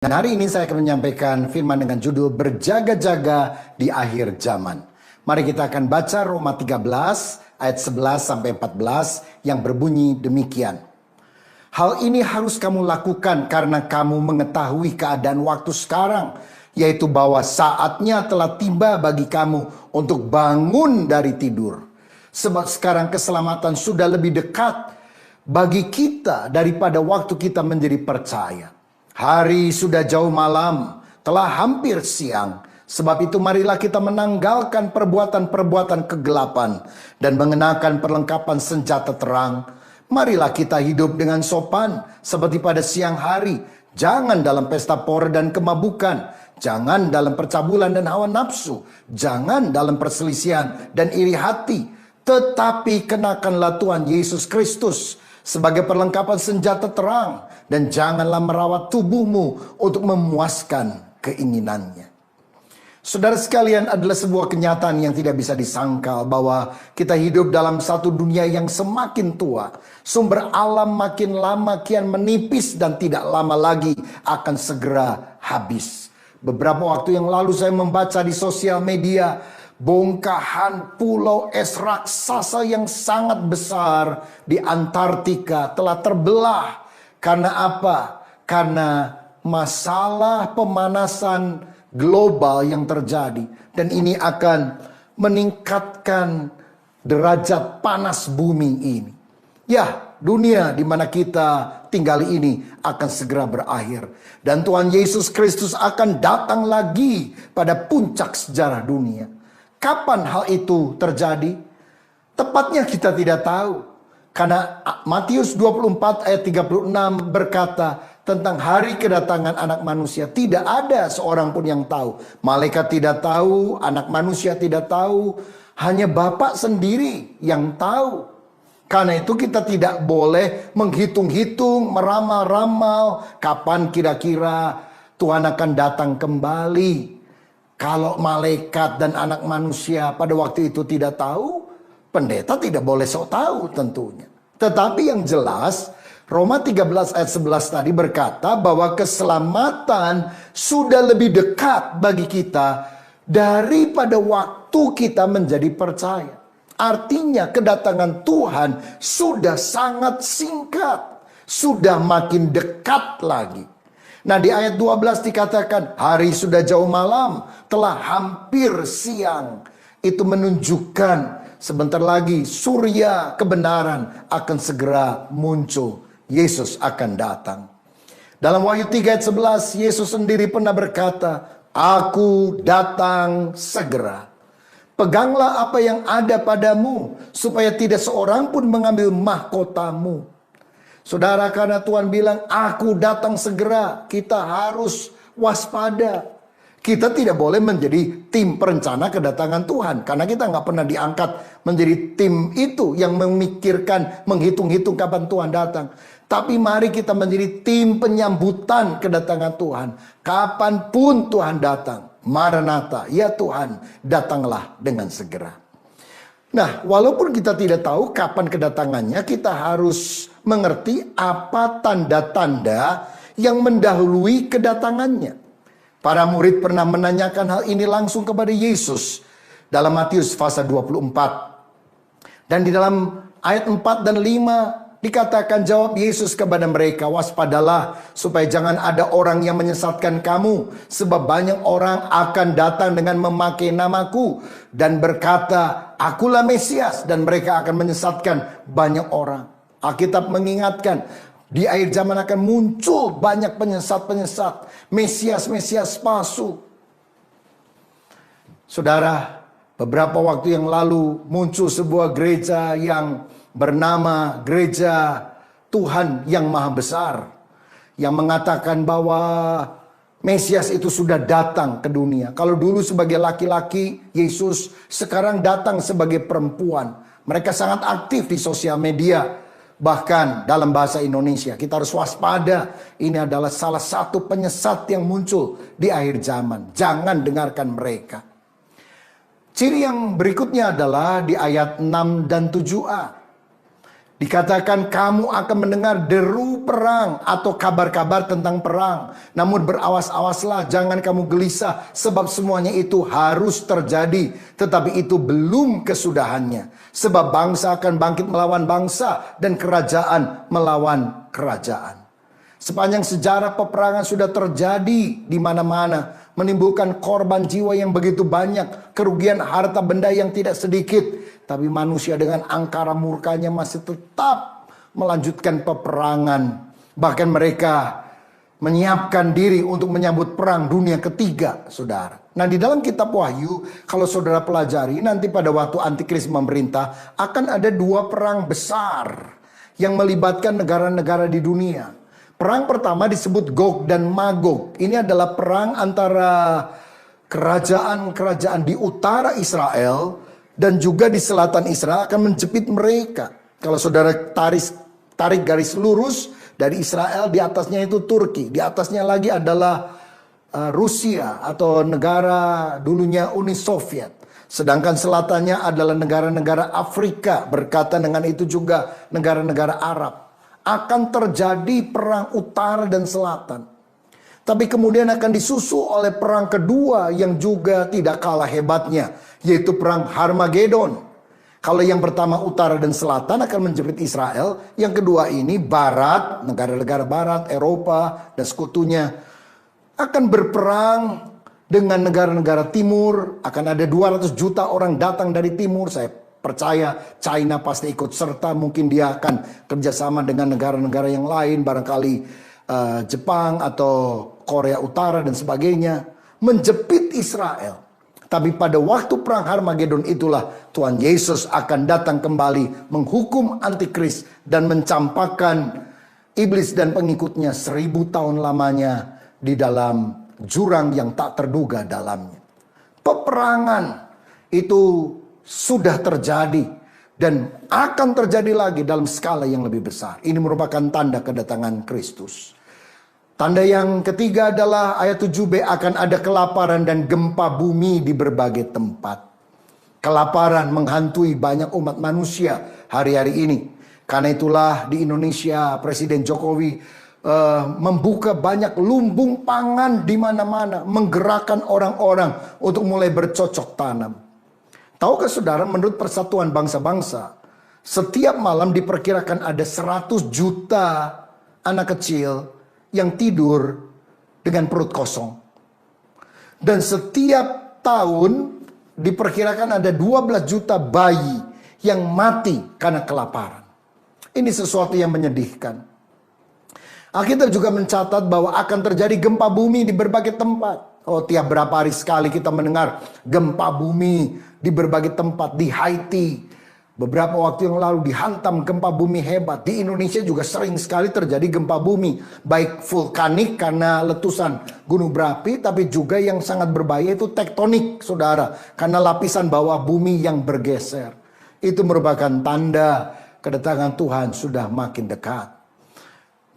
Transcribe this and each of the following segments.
Dan hari ini saya akan menyampaikan firman dengan judul Berjaga-jaga di Akhir Zaman. Mari kita akan baca Roma 13 ayat 11 sampai 14 yang berbunyi demikian. Hal ini harus kamu lakukan karena kamu mengetahui keadaan waktu sekarang, yaitu bahwa saatnya telah tiba bagi kamu untuk bangun dari tidur. Sebab sekarang keselamatan sudah lebih dekat bagi kita daripada waktu kita menjadi percaya. Hari sudah jauh malam, telah hampir siang. Sebab itu marilah kita menanggalkan perbuatan-perbuatan kegelapan dan mengenakan perlengkapan senjata terang. Marilah kita hidup dengan sopan seperti pada siang hari. Jangan dalam pesta pora dan kemabukan. Jangan dalam percabulan dan hawa nafsu. Jangan dalam perselisihan dan iri hati. Tetapi kenakanlah Tuhan Yesus Kristus sebagai perlengkapan senjata terang, dan janganlah merawat tubuhmu untuk memuaskan keinginannya. Saudara sekalian, adalah sebuah kenyataan yang tidak bisa disangkal bahwa kita hidup dalam satu dunia yang semakin tua. Sumber alam makin lama kian menipis dan tidak lama lagi akan segera habis. Beberapa waktu yang lalu saya membaca di sosial media bongkahan pulau es raksasa yang sangat besar di Antartika telah terbelah. Karena apa? Karena masalah pemanasan global yang terjadi. Dan ini akan meningkatkan derajat panas bumi ini. Ya, dunia di mana kita tinggal ini akan segera berakhir. Dan Tuhan Yesus Kristus akan datang lagi pada puncak sejarah dunia. Kapan hal itu terjadi? Tepatnya kita tidak tahu. Karena Matius 24 ayat 36 berkata tentang hari kedatangan anak manusia. Tidak ada seorang pun yang tahu. Malaikat tidak tahu, anak manusia tidak tahu. Hanya Bapa sendiri yang tahu. Karena itu kita tidak boleh menghitung-hitung, meramal-ramal kapan kira-kira Tuhan akan datang kembali. Kalau malaikat dan anak manusia pada waktu itu tidak tahu, pendeta tidak boleh sok tahu tentunya. Tetapi yang jelas, Roma 13 ayat 11 tadi berkata bahwa keselamatan sudah lebih dekat bagi kita daripada waktu kita menjadi percaya. Artinya kedatangan Tuhan sudah sangat singkat, sudah makin dekat lagi. Nah, di ayat 12 dikatakan hari sudah jauh malam, telah hampir siang. Itu menunjukkan sebentar lagi surya kebenaran akan segera muncul. Yesus akan datang. Dalam Wahyu 3 ayat 11, Yesus sendiri pernah berkata, "Aku datang segera. Peganglah apa yang ada padamu, supaya tidak seorang pun mengambil mahkotamu." Saudara, karena Tuhan bilang, "Aku datang segera," kita harus waspada. Kita tidak boleh menjadi tim perencana kedatangan Tuhan. Karena kita nggak pernah diangkat menjadi tim itu yang memikirkan, menghitung-hitung kapan Tuhan datang. Tapi mari kita menjadi tim penyambutan kedatangan Tuhan. Kapanpun Tuhan datang, Maranatha, ya Tuhan, datanglah dengan segera. Nah, walaupun kita tidak tahu kapan kedatangannya, kita harus mengerti apa tanda-tanda yang mendahului kedatangannya. Para murid pernah menanyakan hal ini langsung kepada Yesus dalam Matius pasal 24. Dan di dalam ayat 4 dan 5 dikatakan, jawab Yesus kepada mereka, "Waspadalah supaya jangan ada orang yang menyesatkan kamu, sebab banyak orang akan datang dengan memakai namaku dan berkata, 'Akulah Mesias,' dan mereka akan menyesatkan banyak orang." Alkitab mengingatkan, di akhir zaman akan muncul banyak penyesat-penyesat, Mesias-Mesias palsu. Saudara, beberapa waktu yang lalu muncul sebuah gereja yang bernama Gereja Tuhan yang Maha Besar, yang mengatakan bahwa Mesias itu sudah datang ke dunia. Kalau dulu sebagai laki-laki Yesus, sekarang datang sebagai perempuan. Mereka sangat aktif di sosial media. Bahkan dalam bahasa Indonesia, kita harus waspada. Ini adalah salah satu penyesat yang muncul di akhir zaman. Jangan dengarkan mereka. Ciri yang berikutnya adalah di ayat 6 dan 7a. Dikatakan kamu akan mendengar deru perang atau kabar-kabar tentang perang. Namun berawas-awaslah, jangan kamu gelisah, sebab semuanya itu harus terjadi. Tetapi itu belum kesudahannya. Sebab bangsa akan bangkit melawan bangsa dan kerajaan melawan kerajaan. Sepanjang sejarah peperangan sudah terjadi di mana-mana, menimbulkan korban jiwa yang begitu banyak, kerugian harta benda yang tidak sedikit. Tapi manusia dengan angkara murkanya masih tetap melanjutkan peperangan. Bahkan mereka menyiapkan diri untuk menyambut perang dunia ketiga, saudara. Nah, di dalam kitab Wahyu, kalau saudara pelajari, nanti pada waktu Antikris memerintah, akan ada 2 perang besar yang melibatkan negara-negara di dunia. Perang pertama disebut Gog dan Magog. Ini adalah perang antara kerajaan-kerajaan di utara Israel dan juga di selatan Israel akan menjepit mereka. Kalau saudara tarik garis lurus dari Israel, di atasnya itu Turki. Di atasnya lagi adalah Rusia atau negara dulunya Uni Soviet. Sedangkan selatannya adalah negara-negara Afrika. Berkaitan dengan itu juga negara-negara Arab. Akan terjadi perang utara dan selatan. Tapi kemudian akan disusul oleh perang kedua yang juga tidak kalah hebatnya, yaitu perang Harmagedon. Kalau yang pertama utara dan selatan akan menjepit Israel, yang kedua ini barat, negara-negara barat, Eropa dan sekutunya akan berperang dengan negara-negara timur. Akan ada 200 juta orang datang dari timur. Saya percaya China pasti ikut serta, mungkin dia akan kerjasama dengan negara-negara yang lain, barangkali Jepang atau Korea Utara dan sebagainya, menjepit Israel. Tapi pada waktu perang Harmagedon itulah Tuhan Yesus akan datang kembali menghukum antikris dan mencampakkan iblis dan pengikutnya 1000 tahun lamanya di dalam jurang yang tak terduga dalamnya. Peperangan itu sudah terjadi dan akan terjadi lagi dalam skala yang lebih besar. Ini merupakan tanda kedatangan Kristus. Tanda yang ketiga adalah ayat 7b, akan ada kelaparan dan gempa bumi di berbagai tempat. Kelaparan menghantui banyak umat manusia hari-hari ini. Karena itulah di Indonesia Presiden Jokowi membuka banyak lumbung pangan di mana-mana, menggerakkan orang-orang untuk mulai bercocok tanam. Tahukah saudara, menurut Persatuan Bangsa-Bangsa, setiap malam diperkirakan ada 100 juta anak kecil yang tidur dengan perut kosong. Dan setiap tahun diperkirakan ada 12 juta bayi yang mati karena kelaparan. Ini sesuatu yang menyedihkan. Alkitab juga mencatat bahwa akan terjadi gempa bumi di berbagai tempat. Oh, tiap berapa hari sekali kita mendengar gempa bumi di berbagai tempat. Di Haiti beberapa waktu yang lalu dihantam gempa bumi hebat. Di Indonesia juga sering sekali terjadi gempa bumi, baik vulkanik karena letusan gunung berapi, tapi juga yang sangat berbahaya itu tektonik, saudara, karena lapisan bawah bumi yang bergeser. Itu merupakan tanda kedatangan Tuhan sudah makin dekat.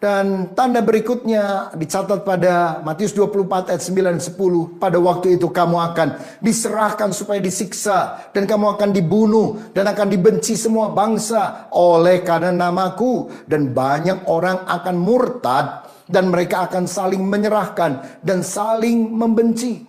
Dan tanda berikutnya dicatat pada Matius 24 ayat 9 dan 10. Pada waktu itu kamu akan diserahkan supaya disiksa. Dan kamu akan dibunuh dan akan dibenci semua bangsa oleh karena namaku. Dan banyak orang akan murtad dan mereka akan saling menyerahkan dan saling membenci.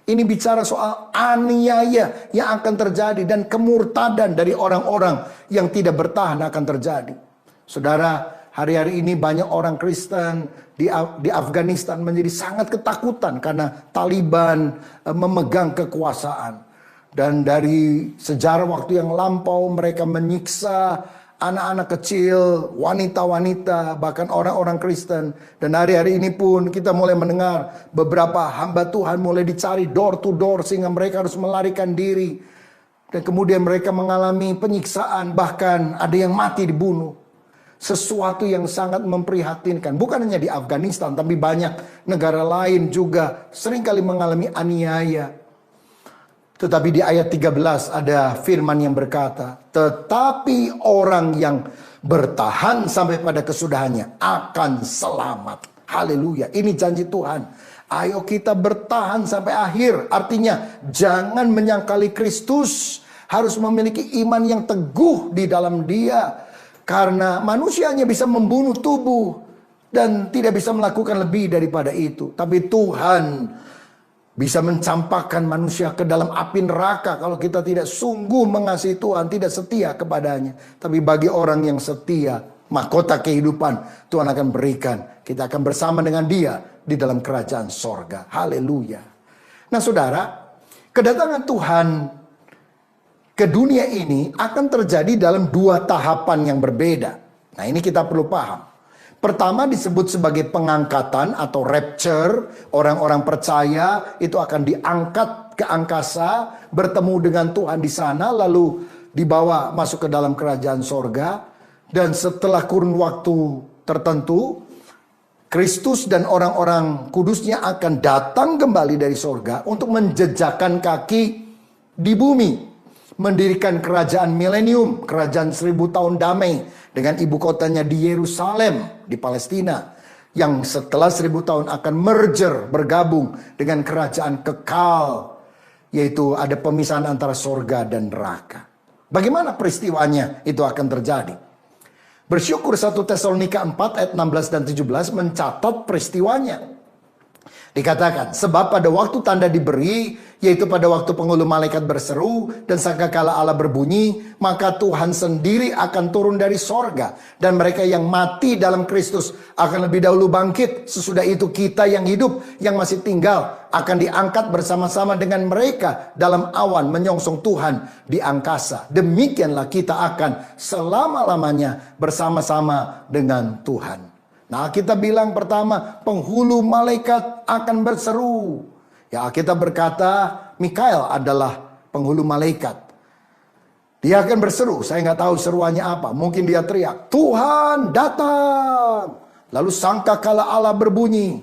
Ini bicara soal aniaya yang akan terjadi dan kemurtadan dari orang-orang yang tidak bertahan akan terjadi. Saudara, hari-hari ini banyak orang Kristen di Afghanistan menjadi sangat ketakutan karena Taliban memegang kekuasaan. Dan dari sejarah waktu yang lampau mereka menyiksa anak-anak kecil, wanita-wanita, bahkan orang-orang Kristen. Dan hari-hari ini pun kita mulai mendengar beberapa hamba Tuhan mulai dicari door to door sehingga mereka harus melarikan diri. Dan kemudian mereka mengalami penyiksaan, bahkan ada yang mati dibunuh. Sesuatu yang sangat memprihatinkan. Bukan hanya di Afghanistan, tapi banyak negara lain juga seringkali mengalami aniaya. Tetapi di ayat 13 ada firman yang berkata, tetapi orang yang bertahan sampai pada kesudahannya akan selamat. Haleluya, ini janji Tuhan. Ayo kita bertahan sampai akhir. Artinya jangan menyangkali Kristus. Harus memiliki iman yang teguh di dalam Dia. Karena manusia hanya bisa membunuh tubuh dan tidak bisa melakukan lebih daripada itu. Tapi Tuhan bisa mencampakkan manusia ke dalam api neraka kalau kita tidak sungguh mengasihi Tuhan, tidak setia kepadanya. Tapi bagi orang yang setia, mahkota kehidupan Tuhan akan berikan. Kita akan bersama dengan Dia di dalam kerajaan sorga. Haleluya. Nah saudara, kedatangan Tuhan ke dunia ini akan terjadi dalam dua tahapan yang berbeda. Nah ini kita perlu paham. Pertama disebut sebagai pengangkatan atau rapture. Orang-orang percaya itu akan diangkat ke angkasa, bertemu dengan Tuhan di sana, lalu dibawa masuk ke dalam kerajaan sorga. Dan setelah kurun waktu tertentu, Kristus dan orang-orang kudusnya akan datang kembali dari sorga untuk menjejakkan kaki di bumi. Mendirikan kerajaan milenium, kerajaan 1000 tahun damai dengan ibu kotanya di Yerusalem di Palestina, yang setelah 1000 tahun akan merger, bergabung dengan kerajaan kekal, yaitu ada pemisahan antara sorga dan neraka. Bagaimana peristiwanya itu akan terjadi? Bersyukur 1 Tesalonika 4 ayat 16 dan 17 mencatat peristiwanya. Dikatakan, sebab pada waktu tanda diberi, yaitu pada waktu penghulu malaikat berseru dan sangkakala Allah berbunyi, maka Tuhan sendiri akan turun dari sorga. Dan mereka yang mati dalam Kristus akan lebih dahulu bangkit. Sesudah itu kita yang hidup, yang masih tinggal, akan diangkat bersama-sama dengan mereka dalam awan menyongsong Tuhan di angkasa. Demikianlah kita akan selama-lamanya bersama-sama dengan Tuhan. Nah kita bilang pertama, penghulu malaikat akan berseru. Ya kita berkata Mikael adalah penghulu malaikat. Dia akan berseru, saya nggak tahu seruannya apa. Mungkin dia teriak, Tuhan datang. Lalu sangkakala Allah berbunyi,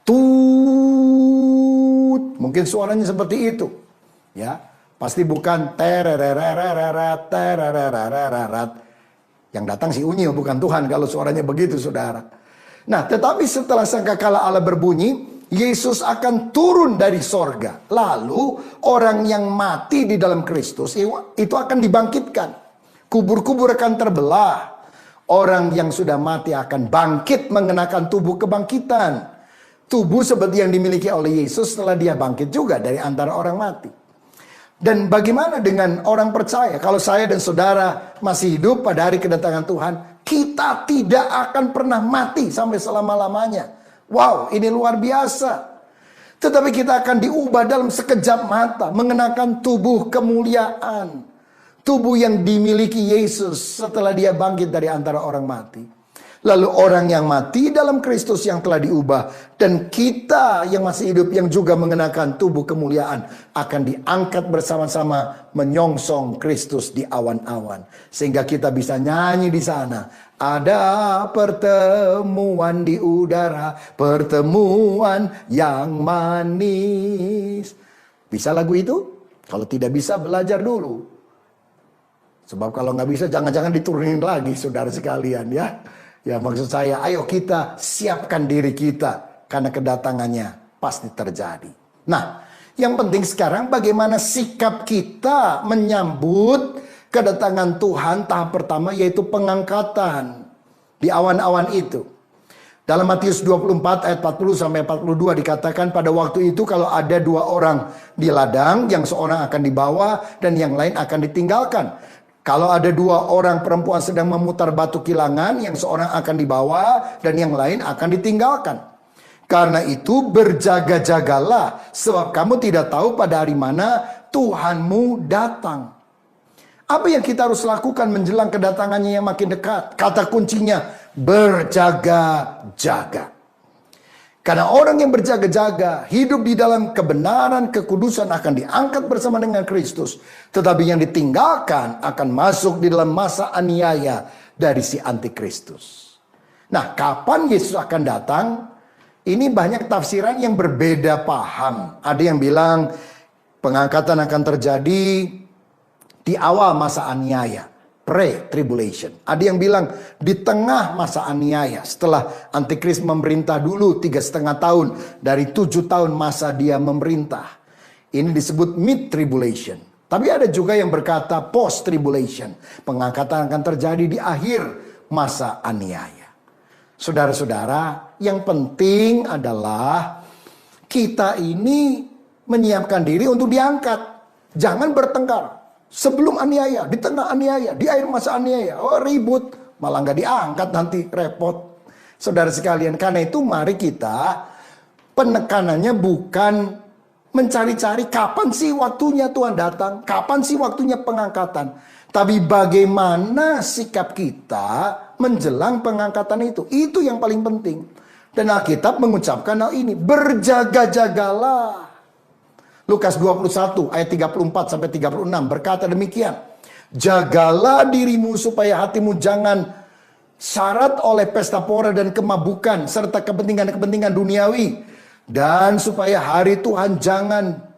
tut. Mungkin suaranya seperti itu. Ya, pasti bukan terererereret. Yang datang si Unyil, bukan Tuhan kalau suaranya begitu saudara. Nah tetapi setelah sangkakala Allah berbunyi, Yesus akan turun dari sorga. Lalu orang yang mati di dalam Kristus itu akan dibangkitkan. Kubur-kubur akan terbelah. Orang yang sudah mati akan bangkit mengenakan tubuh kebangkitan. Tubuh seperti yang dimiliki oleh Yesus setelah dia bangkit juga dari antara orang mati. Dan bagaimana dengan orang percaya? Kalau saya dan saudara masih hidup pada hari kedatangan Tuhan, kita tidak akan pernah mati sampai selama-lamanya. Wow, ini luar biasa. Tetapi kita akan diubah dalam sekejap mata, mengenakan tubuh kemuliaan. Tubuh yang dimiliki Yesus setelah dia bangkit dari antara orang mati. Lalu orang yang mati dalam Kristus yang telah diubah, dan kita yang masih hidup yang juga mengenakan tubuh kemuliaan akan diangkat bersama-sama menyongsong Kristus di awan-awan, sehingga kita bisa nyanyi di sana. Ada pertemuan di udara, pertemuan yang manis. Bisa lagu itu? Kalau tidak bisa belajar dulu. Sebab kalau nggak bisa jangan-jangan diturunin lagi saudara sekalian ya. Ya maksud saya, ayo kita siapkan diri kita karena kedatangannya pasti terjadi. Nah, yang penting sekarang bagaimana sikap kita menyambut kedatangan Tuhan tahap pertama, yaitu pengangkatan di awan-awan itu. Dalam Matius 24 ayat 40 sampai 42 dikatakan, pada waktu itu kalau ada dua orang di ladang, yang seorang akan dibawa dan yang lain akan ditinggalkan. Kalau ada dua orang perempuan sedang memutar batu kilangan, yang seorang akan dibawa dan yang lain akan ditinggalkan. Karena itu berjaga-jagalah, sebab kamu tidak tahu pada hari mana Tuhanmu datang. Apa yang kita harus lakukan menjelang kedatangannya yang makin dekat? Kata kuncinya, berjaga-jaga. Karena orang yang berjaga-jaga, hidup di dalam kebenaran, kekudusan akan diangkat bersama dengan Kristus. Tetapi yang ditinggalkan akan masuk di dalam masa aniaya dari si antikristus. Nah, kapan Yesus akan datang? Ini banyak tafsiran yang berbeda paham. Ada yang bilang pengangkatan akan terjadi di awal masa aniaya, pre-tribulation. Ada yang bilang di tengah masa aniaya, setelah antikris memerintah dulu 3,5 tahun dari 7 tahun masa dia memerintah. Ini disebut mid-tribulation. Tapi ada juga yang berkata post tribulation. Pengangkatan akan terjadi di akhir masa aniaya. Saudara-saudara, yang penting adalah kita ini menyiapkan diri untuk diangkat. Jangan bertengkar sebelum aniaya, di tengah aniaya, di akhir masa aniaya. Oh, ribut, malah nggak diangkat, nanti repot. Saudara sekalian, karena itu mari kita penekanannya bukan mencari-cari kapan sih waktunya Tuhan datang, kapan sih waktunya pengangkatan. Tapi bagaimana sikap kita menjelang pengangkatan itu. Itu yang paling penting. Dan Alkitab mengucapkan hal ini, berjaga-jagalah. Lukas 21 ayat 34 sampai 36 berkata demikian. Jagalah dirimu supaya hatimu jangan syarat oleh pesta pora dan kemabukan serta kepentingan-kepentingan duniawi. Dan supaya hari Tuhan jangan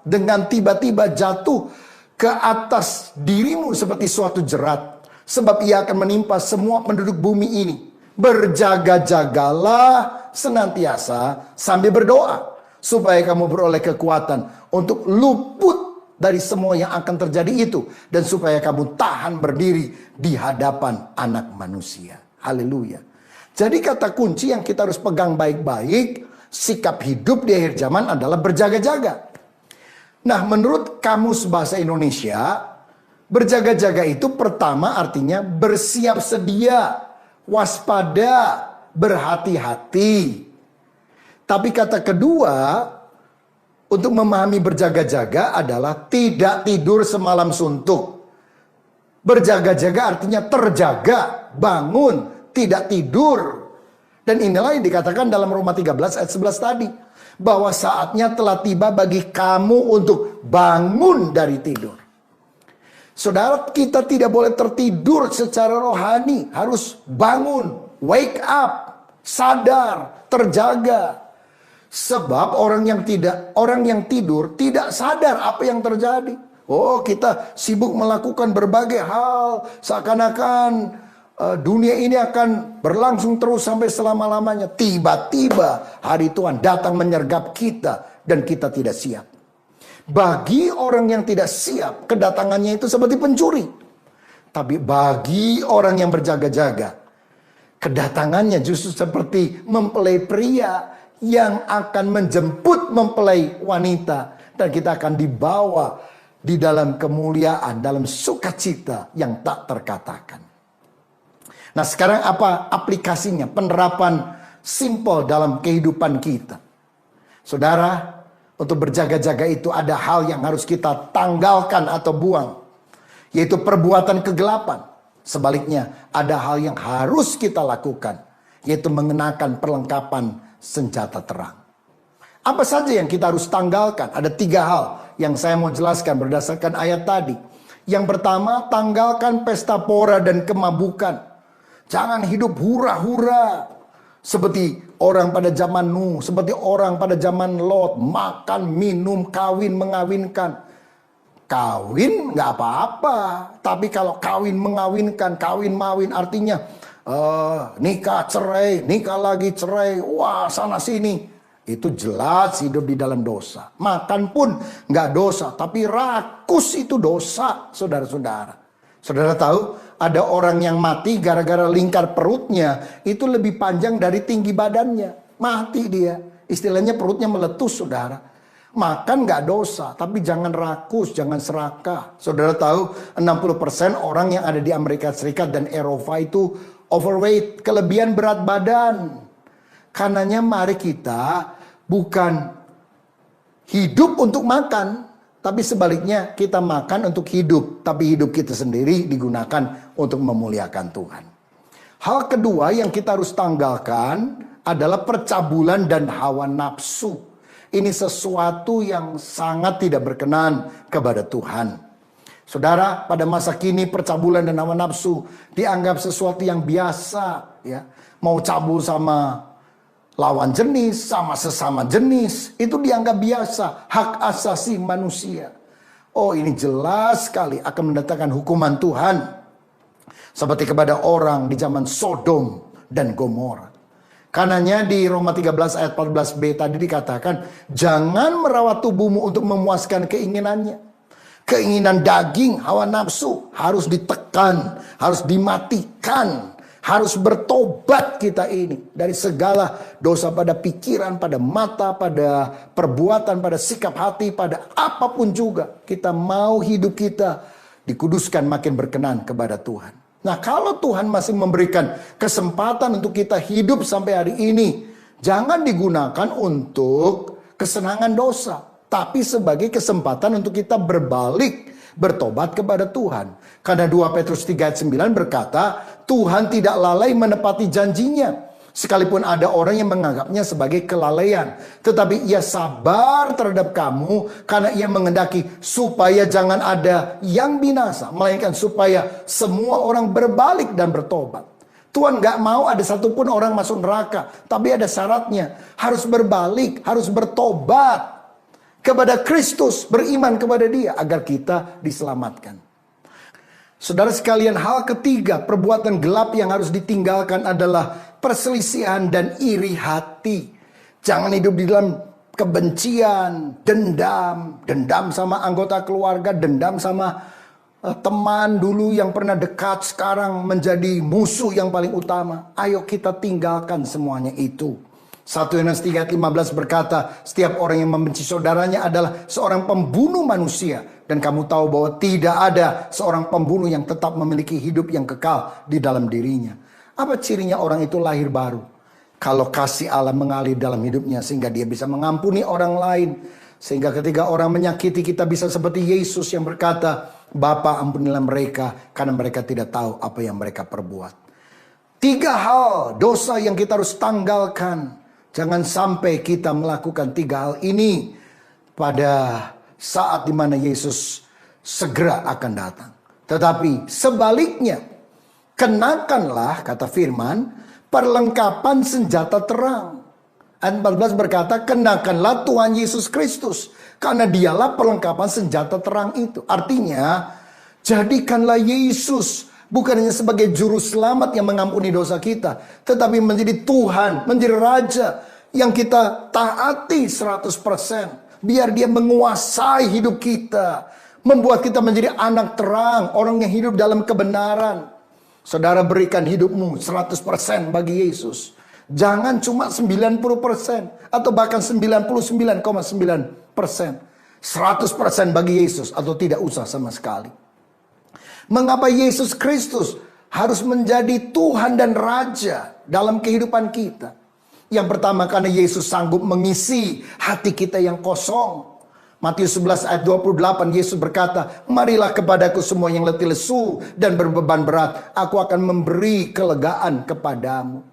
dengan tiba-tiba jatuh ke atas dirimu seperti suatu jerat. Sebab ia akan menimpa semua penduduk bumi ini. Berjaga-jagalah senantiasa sambil berdoa. Supaya kamu beroleh kekuatan untuk luput dari semua yang akan terjadi itu. Dan supaya kamu tahan berdiri di hadapan anak manusia. Haleluya. Jadi kata kunci yang kita harus pegang baik-baik, sikap hidup di akhir zaman adalah berjaga-jaga. Nah, menurut Kamus Bahasa Indonesia, berjaga-jaga itu pertama artinya bersiap sedia, waspada, berhati-hati. Tapi kata kedua, untuk memahami berjaga-jaga adalah tidak tidur semalam suntuk. Berjaga-jaga artinya terjaga, bangun, tidak tidur. Dan inilah yang dikatakan dalam Roma 13 ayat 11 tadi. Bahwa saatnya telah tiba bagi kamu untuk bangun dari tidur. Saudara, kita tidak boleh tertidur secara rohani. Harus bangun, wake up, sadar, terjaga. Sebab orang yang tidur tidak sadar apa yang terjadi. Oh, kita sibuk melakukan berbagai hal. Seakan-akan dunia ini akan berlangsung terus sampai selama-lamanya. Tiba-tiba hari Tuhan datang menyergap kita dan kita tidak siap. Bagi orang yang tidak siap, kedatangannya itu seperti pencuri. Tapi bagi orang yang berjaga-jaga, kedatangannya justru seperti mempelai pria yang akan menjemput mempelai wanita. Dan kita akan dibawa di dalam kemuliaan, dalam sukacita yang tak terkatakan. Nah, sekarang apa aplikasinya, penerapan simpel dalam kehidupan kita? Saudara, untuk berjaga-jaga itu ada hal yang harus kita tanggalkan atau buang, yaitu perbuatan kegelapan. Sebaliknya, ada hal yang harus kita lakukan, yaitu mengenakan perlengkapan senjata terang. Apa saja yang kita harus tanggalkan? Ada 3 hal yang saya mau jelaskan berdasarkan ayat tadi. Yang pertama, tanggalkan pesta pora dan kemabukan. Jangan hidup hura-hura seperti orang pada zaman Nuh, seperti orang pada zaman Lot, makan, minum, kawin, mengawinkan. Kawin nggak apa-apa, tapi kalau kawin mengawinkan, kawin mawin artinya nikah cerai, nikah lagi cerai, wah sana sini. Itu jelas hidup di dalam dosa. Makan pun nggak dosa, tapi rakus itu dosa, saudara-saudara. Saudara tahu ada orang yang mati gara-gara lingkar perutnya itu lebih panjang dari tinggi badannya. Mati dia. Istilahnya perutnya meletus, saudara. Makan nggak dosa, tapi jangan rakus, jangan serakah. Saudara tahu 60% orang yang ada di Amerika Serikat dan Eropa itu overweight, kelebihan berat badan. Karenanya mari kita bukan hidup untuk makan, tapi sebaliknya kita makan untuk hidup, tapi hidup kita sendiri digunakan untuk memuliakan Tuhan. Hal kedua yang kita harus tanggalkan adalah percabulan dan hawa nafsu. Ini sesuatu yang sangat tidak berkenan kepada Tuhan. Saudara, pada masa kini percabulan dan hawa nafsu dianggap sesuatu yang biasa, ya. Mau cabul sama lawan jenis, sama sesama jenis, itu dianggap biasa, hak asasi manusia. Oh, ini jelas sekali akan mendatangkan hukuman Tuhan. Seperti kepada orang di zaman Sodom dan Gomora. Karenanya di Roma 13 ayat 14b tadi dikatakan, jangan merawat tubuhmu untuk memuaskan keinginannya. Keinginan daging, hawa nafsu harus ditekan, harus dimatikan, harus bertobat kita ini dari segala dosa pada pikiran, pada mata, pada perbuatan, pada sikap hati, pada apapun juga. Kita mau hidup kita dikuduskan makin berkenan kepada Tuhan. Nah, kalau Tuhan masih memberikan kesempatan untuk kita hidup sampai hari ini, jangan digunakan untuk kesenangan dosa, tapi sebagai kesempatan untuk kita berbalik, bertobat kepada Tuhan. Karena 2 Petrus 3 ayat 9 berkata, Tuhan tidak lalai menepati janjinya. Sekalipun ada orang yang menganggapnya sebagai kelalaian, tetapi ia sabar terhadap kamu karena ia mengendaki supaya jangan ada yang binasa, melainkan supaya semua orang berbalik dan bertobat. Tuhan gak mau ada satupun orang masuk neraka, tapi ada syaratnya. Harus berbalik, harus bertobat kepada Kristus, beriman kepada Dia agar kita diselamatkan. Saudara sekalian, hal ketiga perbuatan gelap yang harus ditinggalkan adalah perselisihan dan iri hati. Jangan hidup di dalam kebencian, dendam sama anggota keluarga, dendam sama teman dulu yang pernah dekat, sekarang menjadi musuh yang paling utama. Ayo kita tinggalkan semuanya itu. 1 Yohanes 3 ayat 15 berkata, setiap orang yang membenci saudaranya adalah seorang pembunuh manusia. Dan kamu tahu bahwa tidak ada seorang pembunuh yang tetap memiliki hidup yang kekal di dalam dirinya. Apa cirinya orang itu lahir baru? Kalau kasih Allah mengalir dalam hidupnya sehingga dia bisa mengampuni orang lain. Sehingga ketika orang menyakiti kita bisa seperti Yesus yang berkata, Bapa ampunilah mereka karena mereka tidak tahu apa yang mereka perbuat. 3 hal dosa yang kita harus tanggalkan. Jangan sampai kita melakukan 3 hal ini pada saat dimana Yesus segera akan datang. Tetapi sebaliknya, kenakanlah, kata firman, perlengkapan senjata terang. Ayat 14 berkata, kenakanlah Tuhan Yesus Kristus. Karena dialah perlengkapan senjata terang itu. Artinya, jadikanlah Yesus bukan hanya sebagai juru selamat yang mengampuni dosa kita, tetapi menjadi Tuhan, menjadi Raja yang kita taati 100%. Biar dia menguasai hidup kita, membuat kita menjadi anak terang, orang yang hidup dalam kebenaran. Saudara, berikan hidupmu 100% bagi Yesus. Jangan cuma 90% atau bahkan 99,9%. 100% bagi Yesus atau tidak usah sama sekali. Mengapa Yesus Kristus harus menjadi Tuhan dan Raja dalam kehidupan kita? Yang pertama, karena Yesus sanggup mengisi hati kita yang kosong. Matius 11 ayat 28, Yesus berkata, marilah kepadaku semua yang letih lesu dan berbeban berat, aku akan memberi kelegaan kepadamu.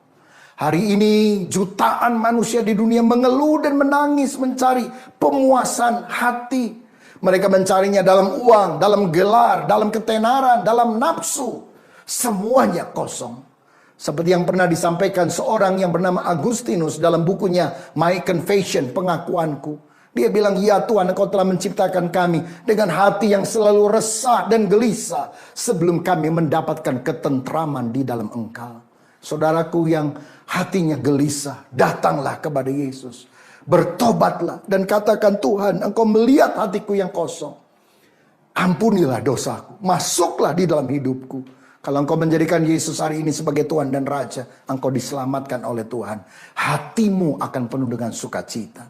Hari ini jutaan manusia di dunia mengeluh dan menangis mencari pemuasan hati. Mereka mencarinya dalam uang, dalam gelar, dalam ketenaran, dalam nafsu. Semuanya kosong. Seperti yang pernah disampaikan seorang yang bernama Agustinus dalam bukunya My Confession, pengakuanku. Dia bilang, ya Tuhan, Engkau telah menciptakan kami dengan hati yang selalu resah dan gelisah sebelum kami mendapatkan ketentraman di dalam Engkau. Saudaraku yang hatinya gelisah, datanglah kepada Yesus. Bertobatlah dan katakan, Tuhan, Engkau melihat hatiku yang kosong. Ampunilah dosaku, masuklah di dalam hidupku. Kalau engkau menjadikan Yesus hari ini sebagai Tuhan dan Raja, engkau diselamatkan oleh Tuhan. Hatimu akan penuh dengan sukacita.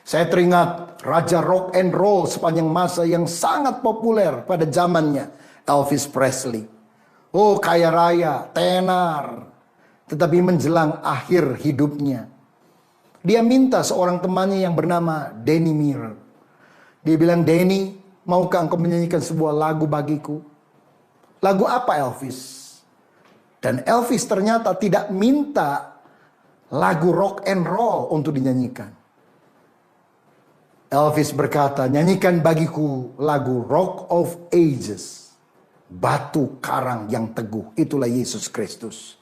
Saya teringat Raja Rock and Roll sepanjang masa yang sangat populer pada zamannya, Elvis Presley. Oh, kaya raya, tenar. Tetapi menjelang akhir hidupnya, dia minta seorang temannya yang bernama Denny Mirror. Dia bilang, Denny, maukah engkau menyanyikan sebuah lagu bagiku? Lagu apa, Elvis? Dan Elvis ternyata tidak minta lagu rock and roll untuk dinyanyikan. Elvis berkata, nyanyikan bagiku lagu Rock of Ages. Batu karang yang teguh, itulah Yesus Kristus.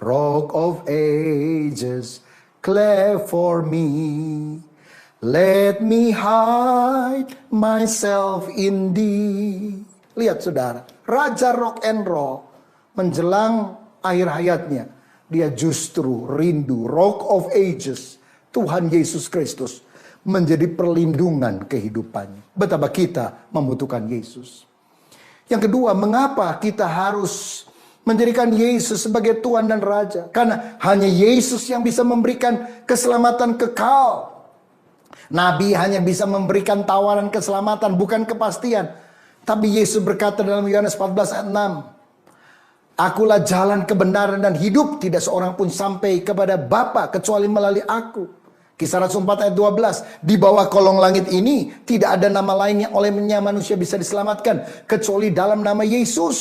Rock of Ages, cleft for me. Let me hide myself in thee. Lihat saudara, Raja Rock and Roll menjelang akhir hayatnya, dia justru rindu Rock of Ages, Tuhan Yesus Kristus, menjadi perlindungan kehidupannya. Betapa kita membutuhkan Yesus. Yang kedua, mengapa kita harus menjadikan Yesus sebagai Tuhan dan Raja? Karena hanya Yesus yang bisa memberikan keselamatan kekal. Nabi hanya bisa memberikan tawaran keselamatan, bukan kepastian. Tapi Yesus berkata dalam Yohanes 14 ayat 6, Akulah jalan kebenaran dan hidup, tidak seorang pun sampai kepada Bapa kecuali melalui aku. Kisah Rasul 4 ayat 12, di bawah kolong langit ini tidak ada nama lain yang olehnya manusia bisa diselamatkan kecuali dalam nama Yesus.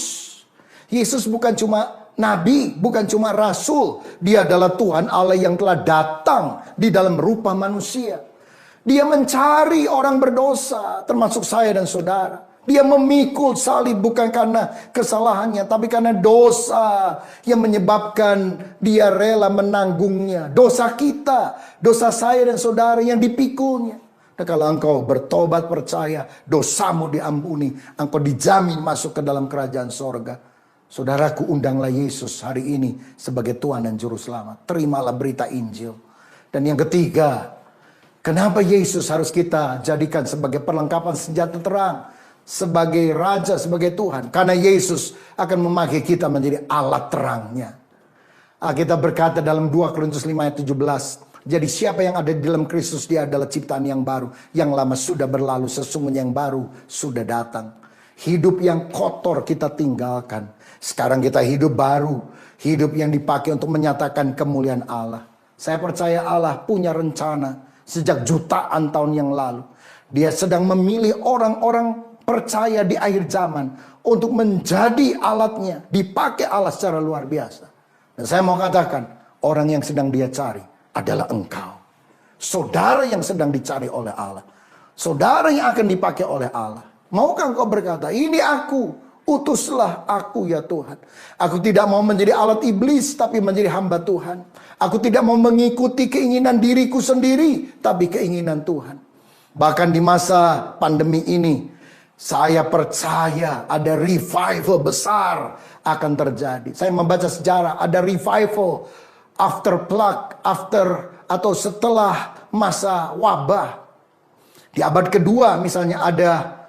Yesus bukan cuma nabi, bukan cuma rasul. Dia adalah Tuhan Allah yang telah datang di dalam rupa manusia. Dia mencari orang berdosa, termasuk saya dan saudara. Dia memikul salib bukan karena kesalahannya, tapi karena dosa yang menyebabkan dia rela menanggungnya. Dosa kita, dosa saya dan saudara yang dipikulnya. Dan kalau engkau bertobat percaya, dosamu diampuni, engkau dijamin masuk ke dalam kerajaan sorga. Saudaraku, undanglah Yesus hari ini sebagai Tuhan dan Juru Selamat. Terimalah berita Injil. Dan yang ketiga, kenapa Yesus harus kita jadikan sebagai perlengkapan senjata terang? Sebagai Raja, sebagai Tuhan. Karena Yesus akan memakai kita menjadi alat terangnya. Kita berkata dalam 2 Korintus 5 ayat 17. Jadi siapa yang ada di dalam Kristus, dia adalah ciptaan yang baru. Yang lama sudah berlalu, sesungguhnya yang baru sudah datang. Hidup yang kotor kita tinggalkan. Sekarang kita hidup baru. Hidup yang dipakai untuk menyatakan kemuliaan Allah. Saya percaya Allah punya rencana sejak jutaan tahun yang lalu. Dia sedang memilih orang-orang percaya di akhir zaman untuk menjadi alatnya, dipakai Allah secara luar biasa. Dan saya mau katakan, orang yang sedang dia cari adalah engkau. Saudara yang sedang dicari oleh Allah. Saudara yang akan dipakai oleh Allah. Maukah engkau berkata, ini aku, utuslah aku ya Tuhan. Aku tidak mau menjadi alat iblis, tapi menjadi hamba Tuhan. Aku tidak mau mengikuti keinginan diriku sendiri, tapi keinginan Tuhan. Bahkan di masa pandemi ini, saya percaya ada revival besar akan terjadi. Saya membaca sejarah, ada revival after plague, atau setelah masa wabah. Di abad kedua misalnya ada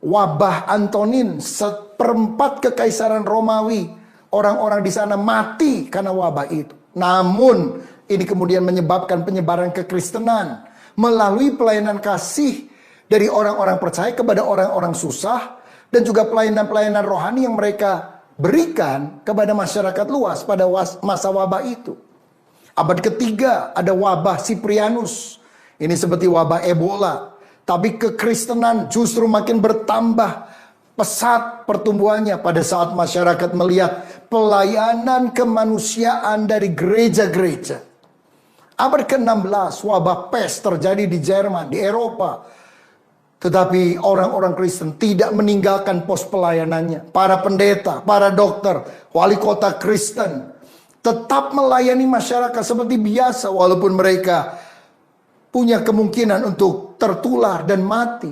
wabah Antonin, seperempat kekaisaran Romawi. Orang-orang di sana mati karena wabah itu. Namun ini kemudian menyebabkan penyebaran kekristenan melalui pelayanan kasih dari orang-orang percaya kepada orang-orang susah. Dan juga pelayanan-pelayanan rohani yang mereka berikan kepada masyarakat luas pada masa wabah itu. Abad ketiga ada wabah Siprianus. Ini seperti wabah Ebola. Tapi kekristenan justru makin bertambah pesat pertumbuhannya pada saat masyarakat melihat pelayanan kemanusiaan dari gereja-gereja. Abad ke-16 wabah pes terjadi di Jerman, di Eropa. Tetapi orang-orang Kristen tidak meninggalkan pos pelayanannya. Para pendeta, para dokter, wali kota Kristen tetap melayani masyarakat seperti biasa. Walaupun mereka punya kemungkinan untuk tertular dan mati.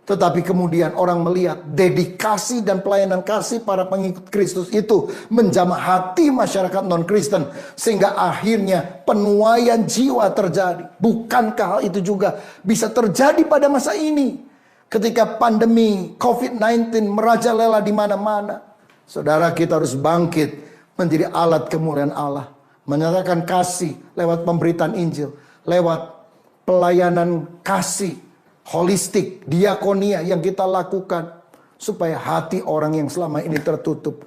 Tetapi kemudian orang melihat dedikasi dan pelayanan kasih para pengikut Kristus itu menjamah hati masyarakat non-Kristen. Sehingga akhirnya penuaian jiwa terjadi. Bukankah hal itu juga bisa terjadi pada masa ini? Ketika pandemi COVID-19 merajalela di mana-mana. Saudara, kita harus bangkit menjadi alat kemuliaan Allah. Menyatakan kasih lewat pemberitaan Injil. Lewat pelayanan kasih holistik, diakonia yang kita lakukan. Supaya hati orang yang selama ini tertutup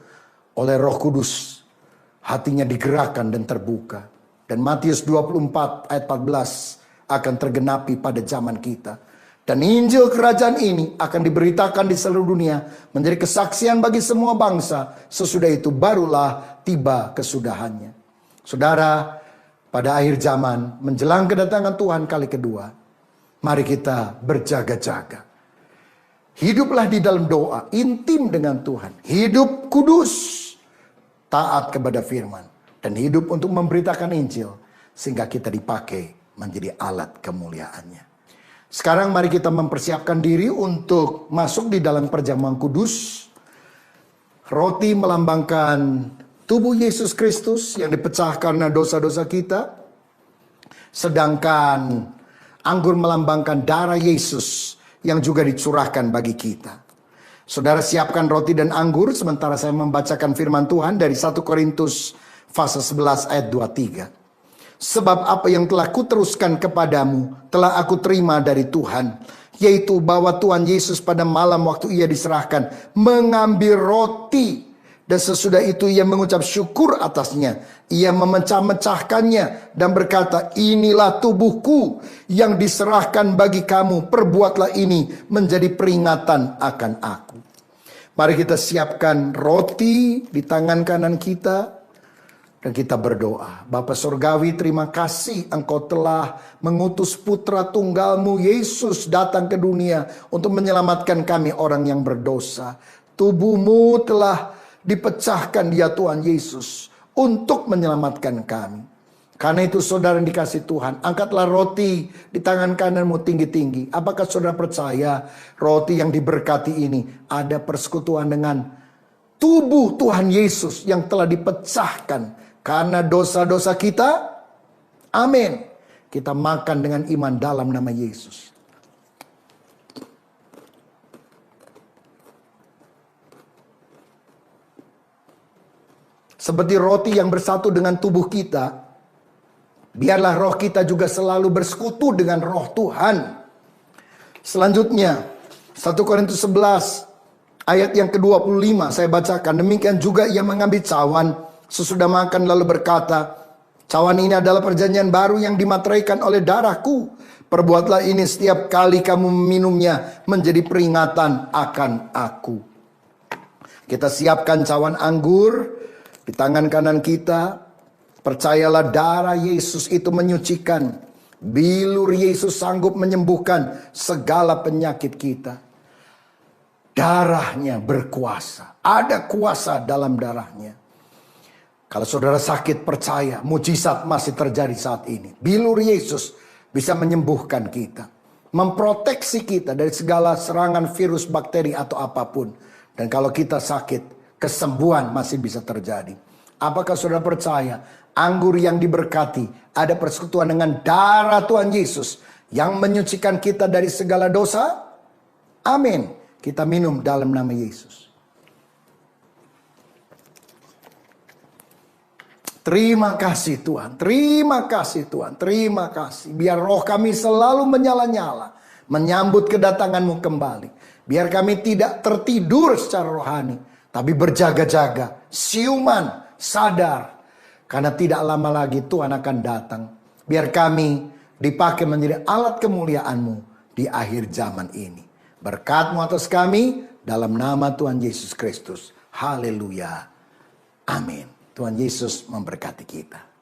oleh Roh Kudus, hatinya digerakkan dan terbuka. Dan Matius 24 ayat 14 akan tergenapi pada zaman kita. Dan Injil kerajaan ini akan diberitakan di seluruh dunia, menjadi kesaksian bagi semua bangsa. Sesudah itu barulah tiba kesudahannya. Saudara, pada akhir zaman menjelang kedatangan Tuhan kali kedua, mari kita berjaga-jaga. Hiduplah di dalam doa, intim dengan Tuhan. Hidup kudus, taat kepada firman. Dan hidup untuk memberitakan Injil. Sehingga kita dipakai menjadi alat kemuliaannya. Sekarang mari kita mempersiapkan diri untuk masuk di dalam perjamuan kudus. Roti melambangkan tubuh Yesus Kristus yang dipecah karena dosa-dosa kita. Sedangkan Anggur melambangkan darah Yesus yang juga dicurahkan bagi kita. Saudara siapkan roti dan anggur sementara saya membacakan firman Tuhan dari 1 Korintus pasal 11 ayat 23. Sebab apa yang telah kuteruskan kepadamu telah aku terima dari Tuhan, yaitu bahwa Tuhan Yesus pada malam waktu ia diserahkan mengambil roti, dan sesudah itu ia mengucap syukur atasnya. Ia memecah-mecahkannya dan berkata, inilah tubuhku yang diserahkan bagi kamu. Perbuatlah ini menjadi peringatan akan aku. Mari kita siapkan roti di tangan kanan kita. Dan kita berdoa. Bapa Surgawi, terima kasih Engkau telah mengutus putra tunggalmu Yesus datang ke dunia untuk menyelamatkan kami orang yang berdosa. Tubuhmu telah dipecahkan ya Tuhan Yesus untuk menyelamatkan kami. Karena itu saudara yang dikasih Tuhan, angkatlah roti di tangan kananmu tinggi-tinggi. Apakah saudara percaya roti yang diberkati ini ada persekutuan dengan tubuh Tuhan Yesus yang telah dipecahkan karena dosa-dosa kita? Amin. Kita makan dengan iman dalam nama Yesus. Seperti roti yang bersatu dengan tubuh kita, biarlah roh kita juga selalu bersekutu dengan roh Tuhan. Selanjutnya, 1 Korintus 11 ayat yang ke-25 saya bacakan. Demikian juga ia mengambil cawan sesudah makan lalu berkata, cawan ini adalah perjanjian baru yang dimateraikan oleh darahku. Perbuatlah ini setiap kali kamu meminumnya menjadi peringatan akan aku. Kita siapkan cawan anggur di tangan kanan kita. Percayalah darah Yesus itu menyucikan. Bilur Yesus sanggup menyembuhkan segala penyakit kita. Darahnya berkuasa. Ada kuasa dalam darahnya. Kalau saudara sakit, percaya mujizat masih terjadi saat ini. Bilur Yesus bisa menyembuhkan kita. Memproteksi kita dari segala serangan virus, bakteri atau apapun. Dan kalau kita sakit, kesembuhan masih bisa terjadi. Apakah saudara percaya anggur yang diberkati ada persekutuan dengan darah Tuhan Yesus yang menyucikan kita dari segala dosa? Amin. Kita minum dalam nama Yesus. Terima kasih Tuhan, terima kasih Tuhan, terima kasih. Biar roh kami selalu menyala-nyala, menyambut kedatangan-Mu kembali. Biar kami tidak tertidur secara rohani, tapi berjaga-jaga, siuman, sadar. Karena tidak lama lagi Tuhan akan datang. Biar kami dipakai menjadi alat kemuliaan-Mu di akhir zaman ini. Berkat-Mu atas kami, dalam nama Tuhan Yesus Kristus. Haleluya. Amin. Tuhan Yesus memberkati kita.